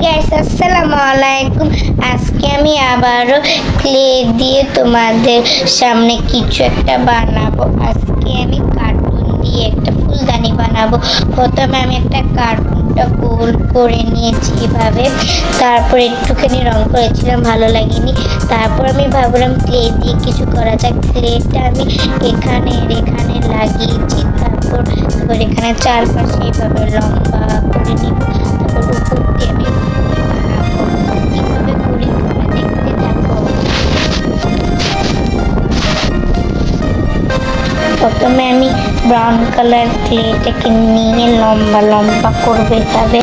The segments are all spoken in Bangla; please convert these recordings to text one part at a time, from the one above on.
গাইস, আসসালামু আলাইকুম। আজকে আমি আবারও ক্লে দিয়ে তোমাদের সামনে কিছু একটা বানাবো। আজকে আমি কার্টুন দিয়ে একটা ফুলদানি বানাবো। প্রথমে আমি একটা কার্টুনটা গোল করে নিয়েছি এভাবে, তারপর একটুখানি রং করেছিলাম, ভালো লাগেনি। তারপর আমি ভাবলাম ক্লে দিয়ে কিছু করা যাক। ক্লেটা আমি এখানে লাগিয়েছি, তারপর এখানে চারপাশে এইভাবে লম্বা করে নিব। তারপর উপর দিয়ে আমি বানাবো। কিভাবে করি তোমরা দেখতে থাকো। প্রথমে আমি ব্রাউন কালার ক্লেটাকে নিয়ে লম্বা লম্বা করবে এভাবে।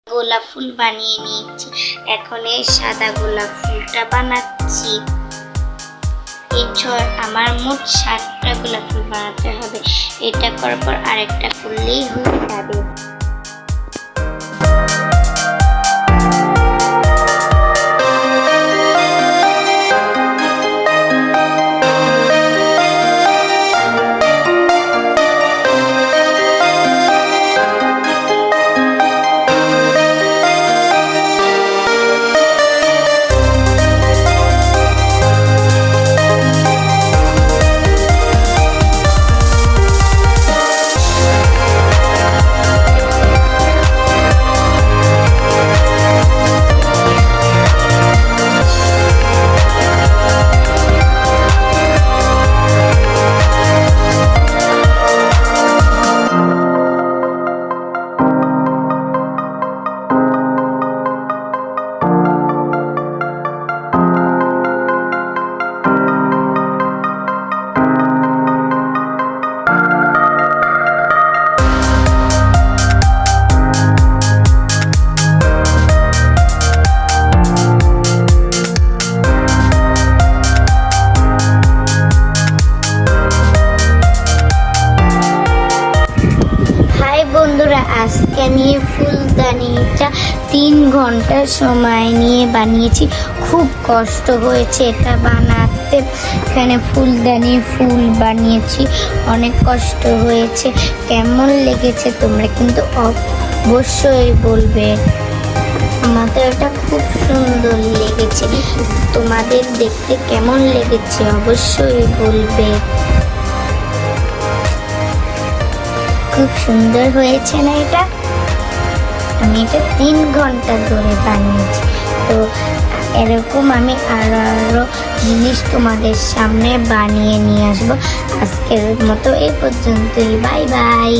গোলাপ ফুল বানিয়ে নিয়েছি, এখন এই সাদা গোলাপ ফুলটা বানাচ্ছি। আমার মোট 7টা গোলাপ ফুল বানাতে হবে। এটা করার পর আরেকটা করলেই হয়ে যাবে। বন্ধুরা, আজকে আমি ফুলদানিটা 3 ঘন্টা সময় নিয়ে বানিয়েছি। খুব কষ্ট হয়েছে এটা বানাতে। এখানে ফুলদানি ফুল বানিয়েছি, অনেক কষ্ট হয়েছে। কেমন লেগেছে তোমরা কিন্তু অবশ্যই বলবে। আমাদের এটা খুব সুন্দর লেগেছে। তোমাদের দেখতে কেমন লেগেছে অবশ্যই বলবে। খুব সুন্দর হয়েছে না এটা? আমি এটা 3 ঘন্টা ধরে বানিয়েছি। তো এরকম আমি আরো জিনিস তোমাদের সামনে বানিয়ে নিয়ে আসবো। আজকের মতো এই পর্যন্তই। Bye bye.